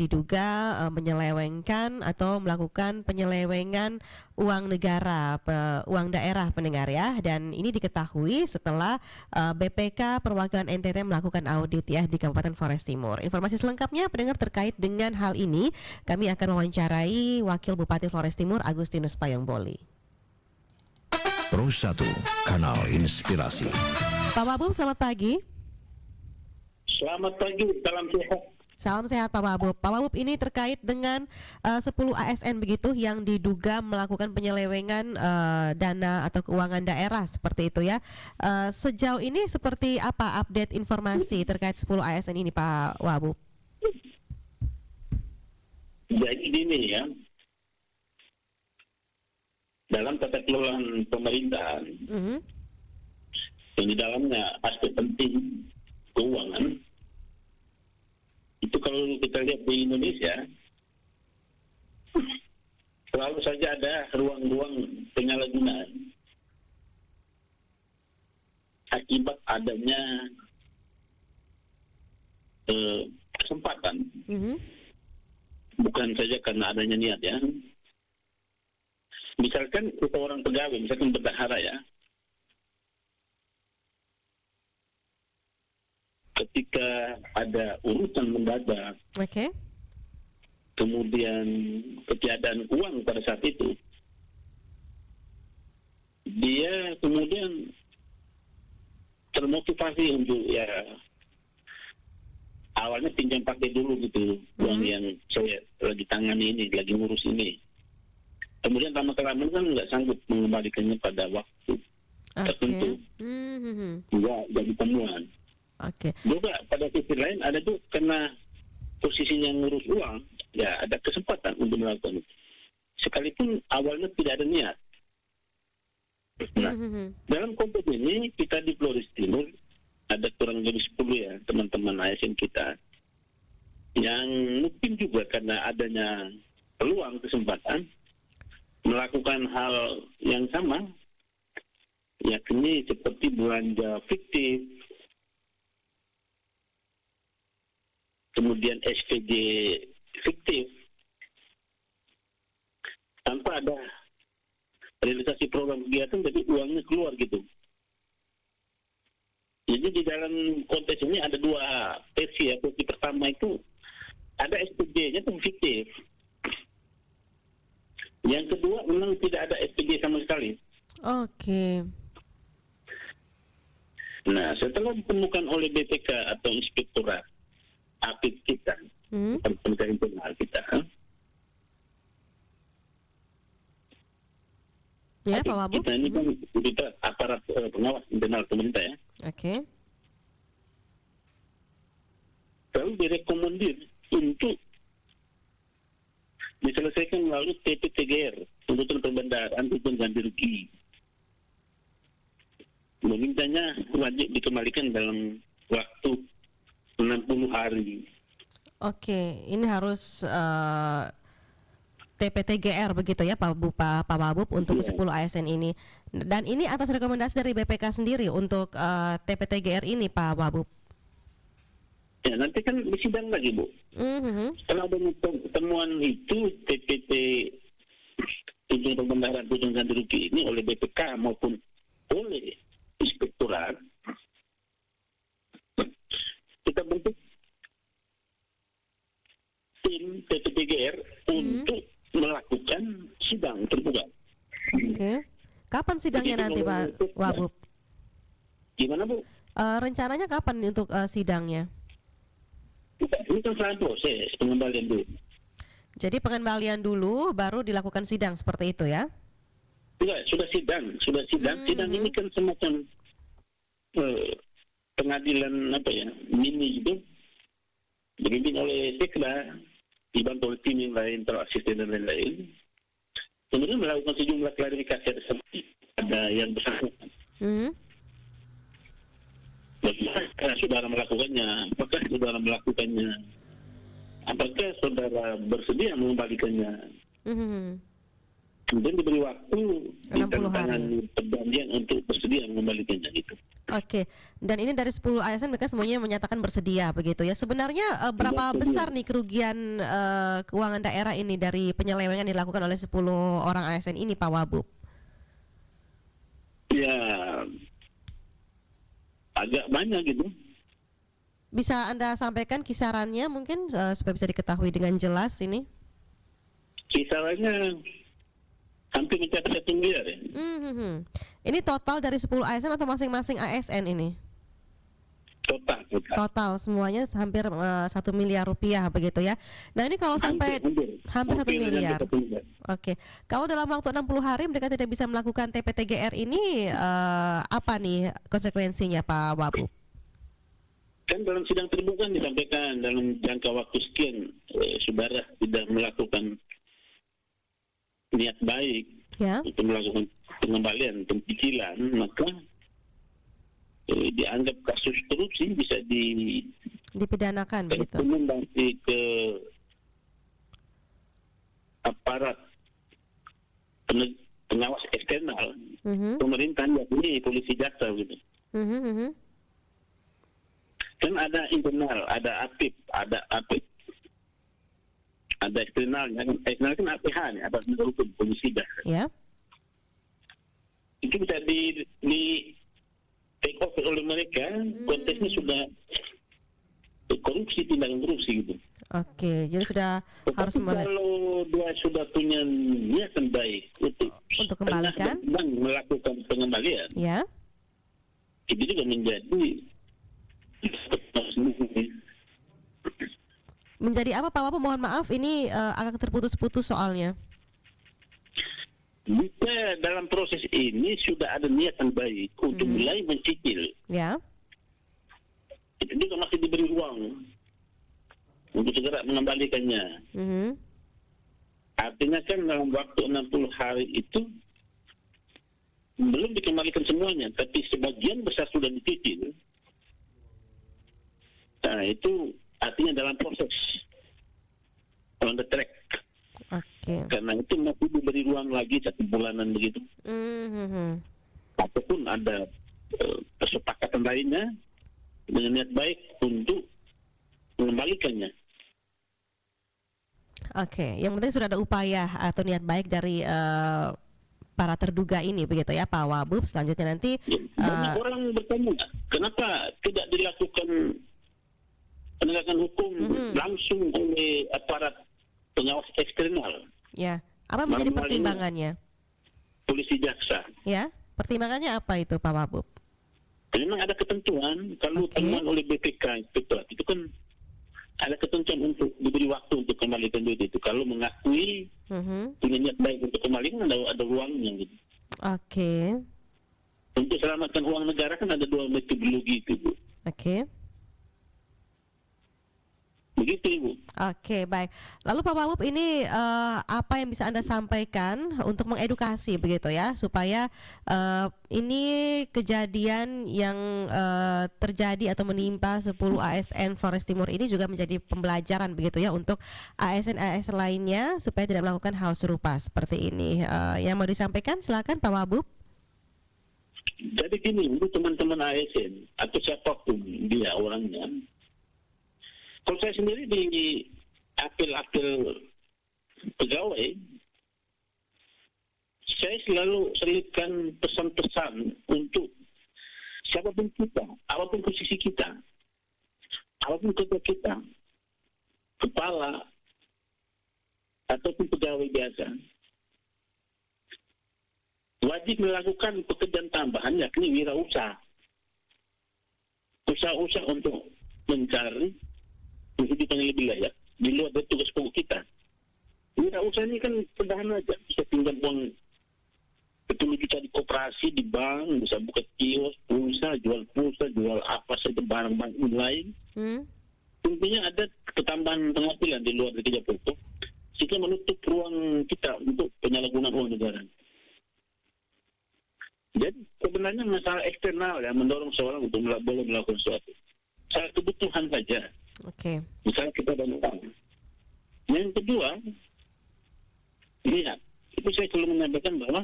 diduga menyelewengkan atau melakukan penyelewengan uang negara, uang daerah pendengar ya. Dan ini diketahui setelah BPK Perwakilan NTT melakukan audit ya di Kabupaten Flores Timur. Informasi selengkapnya pendengar terkait dengan hal ini, kami akan mewawancarai Wakil Bupati Flores Timur Agustinus Payangboli. Pro 1, Kanal Inspirasi. Pak Wabub, selamat pagi. Selamat pagi, salam sehat. Salam sehat Pak Wabub. Pak Wabub, ini terkait dengan 10 ASN begitu yang diduga melakukan penyelewengan dana atau keuangan daerah seperti itu ya. Sejauh ini seperti apa update informasi terkait 10 ASN ini Pak Wabub? Jadi gini ya, dalam tata kelola pemerintahan, yang di dalamnya aspek penting keuangan, itu kalau kita lihat di Indonesia, selalu saja ada ruang-ruang penyalahgunaan akibat adanya kesempatan, bukan saja karena adanya niat ya. Misalkan kita orang pegawai, misalkan bendahara ya, ketika ada urusan mendadak, kemudian ketiadaan uang pada saat itu, dia kemudian termotivasi untuk ya awalnya pinjam pakai dulu gitu, uang yang saya lagi tangani ini, lagi ngurus ini. Kemudian lama-kelamaan kan nggak sanggup mengembalikannya pada waktu tertentu, jadi temuan. Juga pada sisi lain ada tuh karena posisinya ngurus uang, ya ada kesempatan untuk melakukan itu. Sekalipun awalnya tidak ada niat. Nah, dalam konteks ini kita di Flores Timur ada kurang lebih 10 ya teman-teman ASN kita yang mungkin juga karena adanya peluang kesempatan melakukan hal yang sama, yakni seperti belanja fiktif, kemudian SPG fiktif, tanpa ada realisasi program kegiatan, tapi uangnya keluar gitu. Jadi di dalam konteks ini ada dua versi ya. Versi pertama itu ada SPG-nya itu fiktif. Yang kedua memang tidak ada SPG sama sekali. Nah, setelah ditemukan oleh BPK atau Inspektorat APID kita, Penegak Internal kita, ya Pak Wabub, kita ini kan kita aparat pengawas internal pemerintah ya. Lalu direkomendir untuk diselesaikan melalui TPTGR, tuntutan perbendaharaan, tuntutan ganti rugi. Memintanya wajib dikembalikan dalam waktu 60 hari. Ini harus TPTGR begitu ya Pak Wabub untuk 10 ASN ini. Dan ini atas rekomendasi dari BPK sendiri untuk TPTGR ini Pak Wabub. Ya, nanti kan disidang lagi Bu. Setelah ada temuan itu TPT tuntutan pembendaharaan, tuntutan ganti rugi ini oleh BPK maupun oleh Inspektorat, kita bentuk tim TPTGR untuk melakukan sidang terbuka. Kapan sidangnya nanti Pak Wabub? Gimana Bu? Rencananya kapan untuk sidangnya? Ini kan selain proses pengembalian dulu. Jadi pengembalian dulu baru dilakukan sidang seperti itu ya? Enggak, sudah sidang. Sidang ini kan semacam pengadilan apa ya, mini itu, dipimpin oleh Sekda, dibantu oleh tim yang lain, terasisten dan lain-lain. Kemudian melakukan sejumlah klarifikasi ada yang bersangkutan. Bagaimana saudara melakukannya? Apakah saudara melakukannya? Apakah saudara bersedia mengembalikannya? Kemudian diberi waktu di 60 tantangan hari. perjanjian untuk bersedia mengembalikannya gitu. Oke, dan ini dari 10 ASN mereka semuanya menyatakan bersedia begitu ya. Sebenarnya berapa Bersedia. besar nih kerugian keuangan daerah ini dari penyelewengan yang dilakukan oleh 10 orang ASN ini, Pak Wabub? Ya agak banyak gitu. Bisa Anda sampaikan kisarannya mungkin supaya bisa diketahui dengan jelas ini? Kisarannya hampir mencapai 1 miliar ya. Ini total dari 10 ASN atau masing-masing ASN ini? Total. Total semuanya hampir 1 miliar rupiah begitu ya. Nah ini kalau sampai hampir 1 miliar. hampir 1 miliar. Oke, kalau dalam waktu 60 hari mereka tidak bisa melakukan TPTGR ini apa nih konsekuensinya, Pak Wabub? Kan dalam sidang terbuka disampaikan dalam jangka waktu sekian saudara tidak melakukan niat baik Ya. untuk melakukan pengembalian pencicilan, maka dianggap kasus korupsi bisa Dipidanakan begitu. rekomendasi ke aparat pengawas eksternal pemerintah, yakni polisi, jaksa gitu. Kan ada internal, ada APIP, ada eksternalnya. Eksternal kan APH nih, aparat penegak hukum, polisi, jaksa. Ya. Itu bisa di take off oleh mereka. Konteksnya sudah korupsi, tindakan korupsi gitu. Oke, jadi sudah harus Tetapi kalau dia sudah punya niatan baik untuk kembalikan, dan melakukan pengembalian, ya. itu juga Menjadi apa, Pak Wabub? Mohon maaf, ini agak terputus-putus soalnya. jika dalam proses ini sudah ada niatan baik untuk mulai mencicil, Ya. itu juga masih diberi ruang untuk segera mengembalikannya. Artinya kan dalam waktu 60 hari itu belum dikembalikan semuanya, tapi sebagian besar sudah dicicil. Nah, itu artinya dalam proses on the track. Oke. Karena itu masih diberi ruang lagi 1 bulanan begitu. Ataupun ada kesepakatan lainnya dengan niat baik untuk mengembalikannya. Oke, yang penting sudah ada upaya atau niat baik dari para terduga ini begitu ya, Pak Wabub. Selanjutnya nanti Banyak orang bertanya, kenapa tidak dilakukan penegakan hukum langsung oleh aparat pengawas eksternal? ya, apa menjadi pertimbangannya? Polisi, jaksa. Ya, pertimbangannya apa itu, Pak Wabub? Memang ada ketentuan kalau temuan oleh BPK itu kan ada ketentuan untuk diberi waktu untuk kembalikan duit itu. Kalau mengakui punya niat baik untuk kembalikan, ada ruangnya gitu. Oke. Untuk selamatkan uang negara kan ada 2 metodologi itu, Bu. Oke. Begitu, Ibu. Oke, baik. Lalu Pak Wabub, ini apa yang bisa Anda sampaikan untuk mengedukasi begitu ya, supaya ini kejadian yang terjadi atau menimpa 10 ASN Flores Timur ini juga menjadi pembelajaran begitu ya untuk ASN-ASN lainnya supaya tidak melakukan hal serupa seperti ini. Yang mau disampaikan silakan, Pak Wabub. Jadi gini, untuk teman-teman ASN atau siapapun dia orangnya, kalau saya sendiri di akil-akil pegawai, saya selalu selipkan pesan-pesan untuk siapapun kita, apapun posisi kita, apapun kerja kita, kepala ataupun pegawai biasa, wajib melakukan pekerjaan tambahan, yakni wirausaha. Usaha-usaha untuk mencari kehidupan yang lebih layak di luar dari tugas pokok kita. Wirausaha ini kan sederhana aja, bisa pinjam uang 10 juta di koperasi, di bank, bisa buka kios, pulsa, jual apa saja barang-barang lain. Intinya ada ketambahan penghasilan di luar dari kerja pokok, sehingga menutup ruang kita untuk penyalahgunaan uang negara. Jadi sebenarnya masalah eksternal yang mendorong seorang untuk boleh melakukan sesuatu. Salah kebutuhan saja. Oke. Misalnya kita ada utang. Yang kedua, lihat Tapi saya selalu menyampaikan bahwa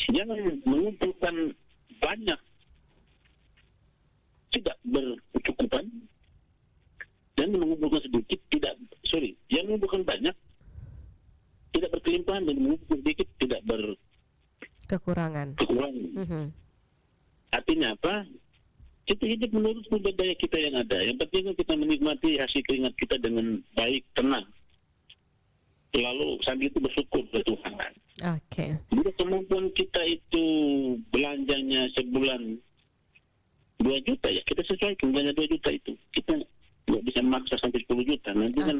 jangan mengumpulkan banyak tidak berkecukupan dan mengumpulkan sedikit yang mengumpulkan banyak tidak berkelimpahan dan mengumpulkan sedikit tidak Kekurangan. berkekurangan. Artinya apa? Kita hidup menurut budaya kita yang ada. Yang penting kan kita menikmati hasil keringat kita dengan baik, tenang. Lalu sambil itu bersyukur ke Tuhan. Oke. Bila kemampuan kita itu belanjanya sebulan 2 juta, ya kita sesuaikan belanja 2 juta itu. Kita nggak bisa maksa sampai 10 juta. Nanti kan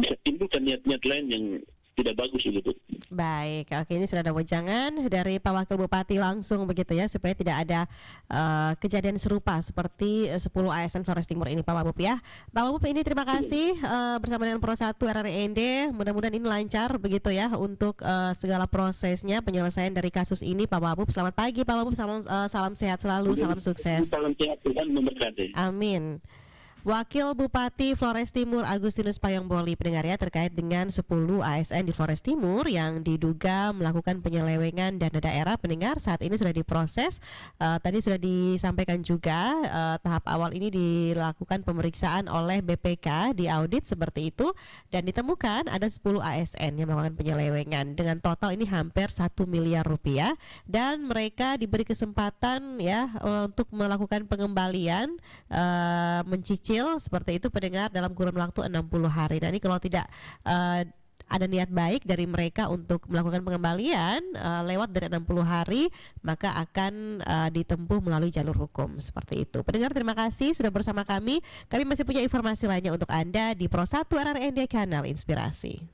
bisa timbulkan niat-niat lain yang tidak bagus gitu. Baik, oke, ini sudah ada wejangan dari Pak Wakil Bupati langsung begitu ya, supaya tidak ada kejadian serupa seperti 10 ASN Flores Timur ini, Pak Wabub ya. Pak Wabub, ini terima kasih bersama dengan Pro 1 RRIND, mudah-mudahan ini lancar begitu ya untuk segala prosesnya penyelesaian dari kasus ini, Pak Wabub. Selamat pagi Pak Wabub, salam sehat selalu, salam sukses. Salam sehat, Tuhan memberkati. Amin. Wakil Bupati Flores Timur Agustinus Payangboli, pendengar ya, terkait dengan 10 ASN di Flores Timur yang diduga melakukan penyelewengan dana daerah. Pendengar, saat ini sudah diproses. Tadi sudah disampaikan juga tahap awal ini dilakukan pemeriksaan oleh BPK, diaudit seperti itu, dan ditemukan ada 10 ASN yang melakukan penyelewengan dengan total ini hampir 1 miliar rupiah, dan mereka diberi kesempatan ya untuk melakukan pengembalian mencicil seperti itu, pendengar, dalam kurun waktu 60 hari. Dan ini kalau tidak ada niat baik dari mereka untuk melakukan pengembalian lewat dari 60 hari, maka akan ditempuh melalui jalur hukum seperti itu. Pendengar, terima kasih sudah bersama kami. Kami masih punya informasi lainnya untuk Anda di Pro 1 RRIND Kanal Inspirasi.